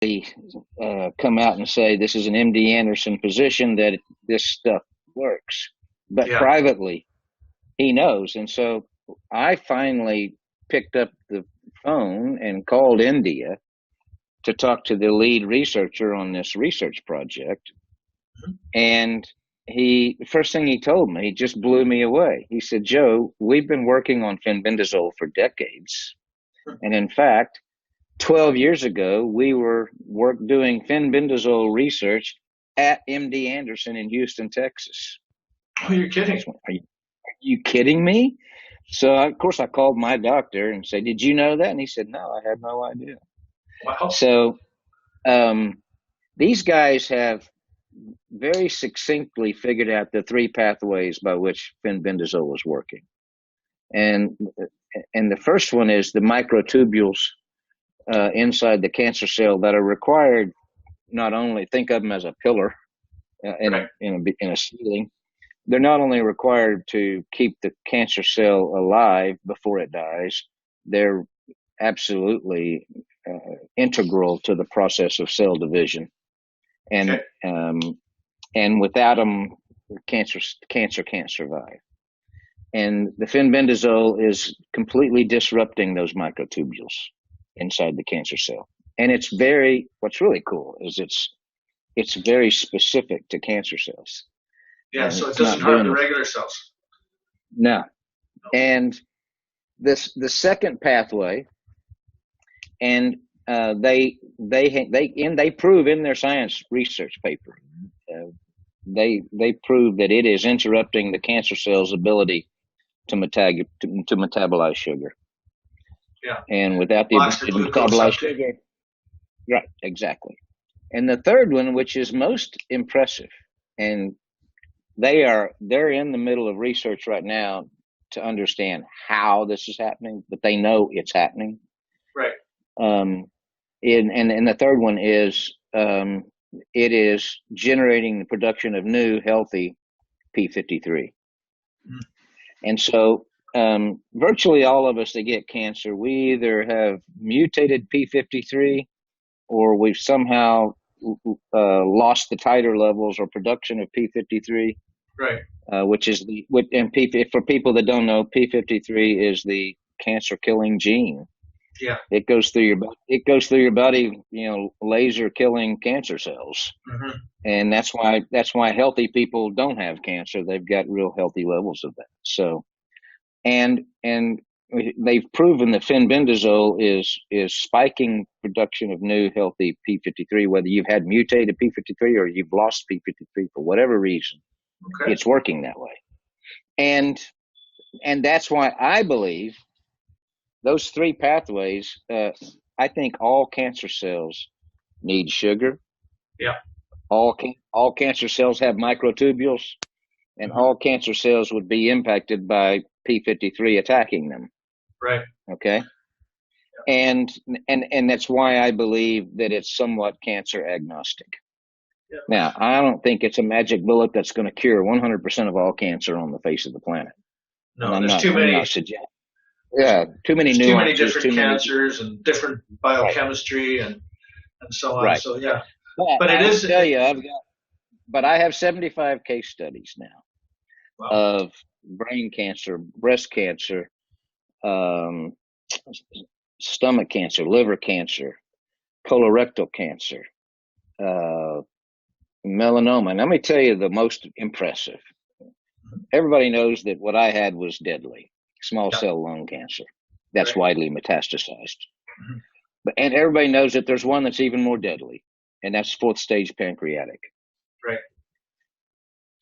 come out and say this is an MD Anderson position that this stuff works, but Yeah. privately he knows. And so I finally picked up the phone and called India to talk to the lead researcher on this research project. And the first thing he told me, he just blew me away. He said, Joe, we've been working on fenbendazole for decades. And in fact, 12 years ago, we were doing fenbendazole research at MD Anderson in Houston, Texas. Oh, you're kidding. Are you kidding me? So, of course, I called my doctor and said, did you know that? And he said, no, I had no idea. Wow. So these guys have very succinctly figured out the three pathways by which fenbendazole is working. And the first one is the microtubules inside the cancer cell that are required, not only think of them as a pillar in a ceiling. They're not only required to keep the cancer cell alive before it dies, they're absolutely integral to the process of cell division. And without them, cancer can't survive. And the fenbendazole is completely disrupting those microtubules inside the cancer cell. And what's really cool is it's very specific to cancer cells. Yeah, so it doesn't harm the regular cells. No. And the second pathway, and they prove in their science research paper, they prove that it is interrupting the cancer cell's ability to metabolize sugar. Yeah. And without the ability to metabolize sugar, right, exactly. And the third one, which is most impressive, and they're in the middle of research right now to understand how this is happening, but they know it's happening. Right. And the third one is it is generating the production of new healthy P53. Mm-hmm. And so virtually all of us that get cancer, we either have mutated P53 or we've somehow lost the titer levels or production of P53. Right. Which is for people that don't know, P53 is the cancer killing gene. Yeah. It goes through your body, laser killing cancer cells. Mm-hmm. And that's why healthy people don't have cancer. They've got real healthy levels of that. So, and they've proven that fenbendazole is spiking production of new healthy P53, whether you've had mutated P53 or you've lost P53 for whatever reason. Okay. It's working that way. And that's why I believe those three pathways, I think all cancer cells need sugar. Yeah. All cancer cells have microtubules, and all cancer cells would be impacted by P53 attacking them. Right. Okay. And that's why I believe that it's somewhat cancer agnostic. Yeah. Now, I don't think it's a magic bullet that's going to cure 100% of all cancer on the face of the planet. No, there's too many. Yeah, too many nuances. Too many different cancers and different biochemistry and so on. Right. So yeah, but it is. Tell you, I have 75 case studies now of brain cancer, breast cancer, stomach cancer, liver cancer, colorectal cancer, melanoma. And let me tell you the most impressive. Everybody knows that what I had was deadly, small cell lung cancer. That's widely metastasized. Mm-hmm. And everybody knows that there's one that's even more deadly, and that's fourth stage pancreatic. Right.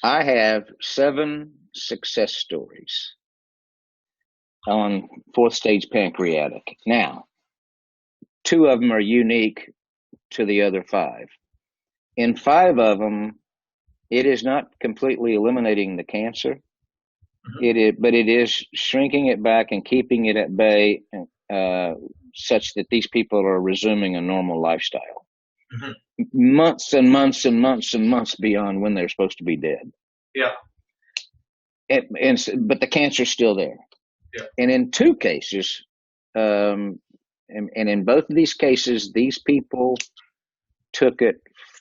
I have 7 success stories on fourth stage pancreatic. Now, 2 of them are unique to the other 5. In 5 of them, it is not completely eliminating the cancer, but it is shrinking it back and keeping it at bay, such that these people are resuming a normal lifestyle. Mm-hmm. Months and months and months and months beyond when they're supposed to be dead. Yeah. But the cancer's still there. Yeah. And in 2 cases, and in both of these cases, these people took it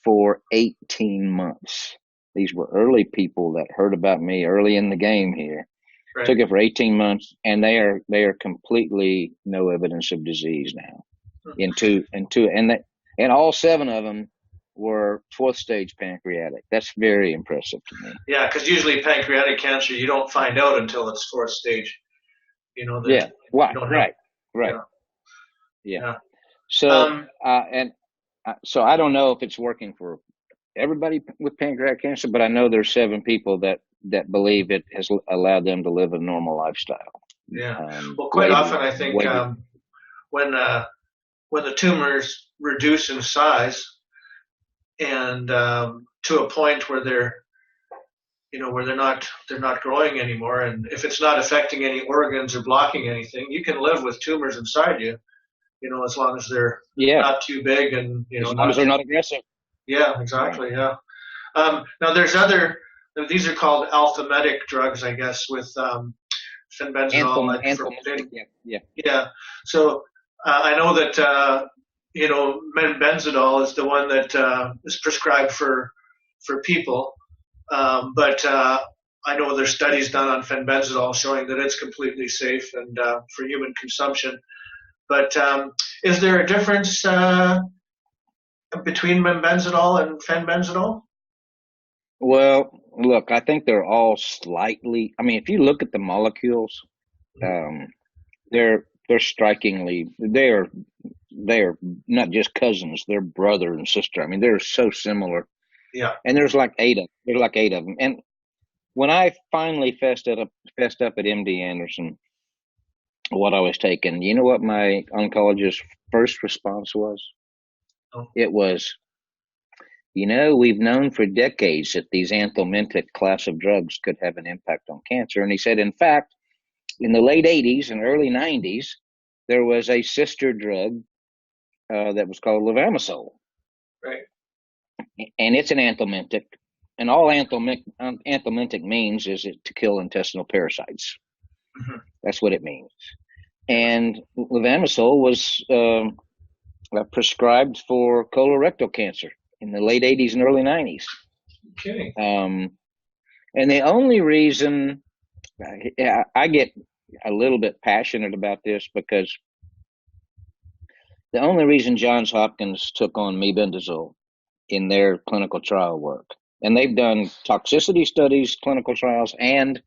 for 18 months. These were early people that heard about me early in the game here. Right. Took it for 18 months, and they are completely no evidence of disease now. And all 7 of them were 4th stage pancreatic. That's very impressive to me. Yeah, because usually pancreatic cancer you don't find out until it's 4th stage. You know. Yeah. Right. Yeah. So so I don't know if it's working for everybody with pancreatic cancer, but I know there's 7 people that believe it has allowed them to live a normal lifestyle. Yeah. Well, quite often I think when the tumors reduce in size and to a point where they're not growing anymore, and if it's not affecting any organs or blocking anything, you can live with tumors inside you. As long as they're not too big and as long as they're not aggressive. Yeah, exactly. Yeah. Now there's these are called alphametic drugs, I guess, with fen-benzol. Yeah. So I know that fen-benzol is the one that is prescribed for people, but I know there's studies done on fen-benzol showing that it's completely safe and for human consumption. But is there a difference between fen-benzol and fen-benzol? Well, look, I think they're all slightly. I mean, if you look at the molecules, they're strikingly. They're not just cousins; they're brother and sister. I mean, they're so similar. Yeah. And there's like 8 of them. And when I finally fessed up at MD Anderson what I was taking, you know what my oncologist's first response was? Oh. It was, we've known for decades that these anthelmintic class of drugs could have an impact on cancer. And he said, in fact, in the late 80s and early 90s, there was a sister drug that was called levamisole. Right. And it's an anthelmintic. And all anthelmintic means is to kill intestinal parasites. Mm-hmm. That's what it means. And levamisole was prescribed for colorectal cancer in the late 80s and early 90s. Okay. And the only reason I get a little bit passionate about this because the only reason Johns Hopkins took on mebendazole in their clinical trial work, and they've done toxicity studies, clinical trials, and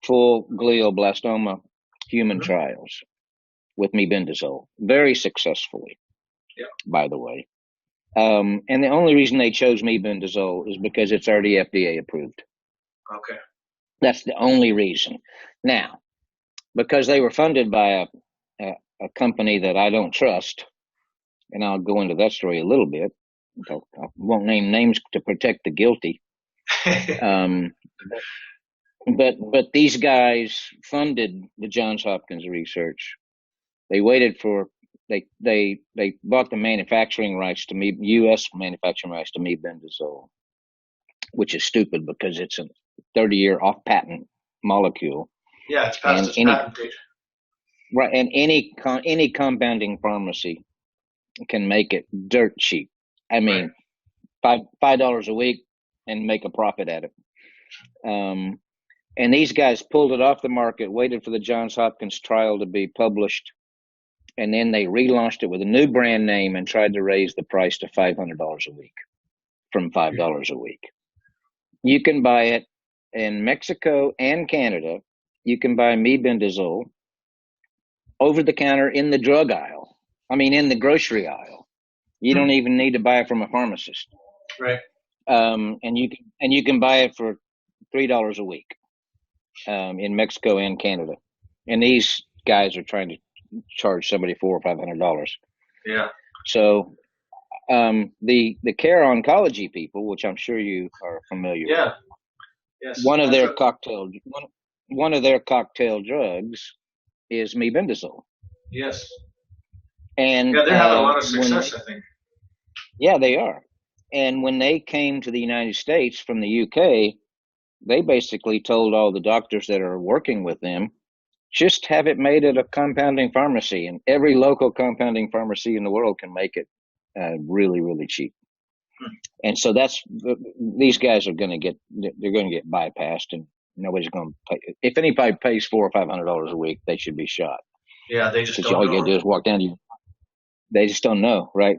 full glioblastoma human trials with mebendazole, very successfully, by the way. And the only reason they chose mebendazole is because it's already FDA approved. Okay. That's the only reason. Now, because they were funded by a company that I don't trust, and I'll go into that story a little bit. I won't name names to protect the guilty. But these guys funded the Johns Hopkins research. They waited for they bought the manufacturing rights to U.S. manufacturing rights to mebendazole, which is stupid because it's a 30-year off-patent molecule. Yeah, it's past its patent date. Right, and any compounding pharmacy can make it dirt cheap. I mean, $5 a week and make a profit at it. And these guys pulled it off the market, waited for the Johns Hopkins trial to be published, and then they relaunched it with a new brand name and tried to raise the price to $500 a week from $5 a week. You can buy it in Mexico and Canada. You can buy mebendazole over the counter in the drug aisle. I mean, in the grocery aisle. You don't even need to buy it from a pharmacist. Right. And you can buy it for $3 a week in Mexico and Canada. And these guys are trying to charge somebody $400 or $500. Yeah. So the Care Oncology people, which I'm sure you are familiar with. Yes. One of their cocktail drugs is mebendazole. Yes. And they're having a lot of success, I think. Yeah, they are. And when they came to the United States from the UK, they basically told all the doctors that are working with them, just have it made at a compounding pharmacy, and every local compounding pharmacy in the world can make it really, really cheap. And so these guys are going to get bypassed, and nobody's going to pay. If anybody pays $400 or $500 a week, they should be shot. Yeah, they just don't all know. you got to do is walk down to you. They just don't know, right?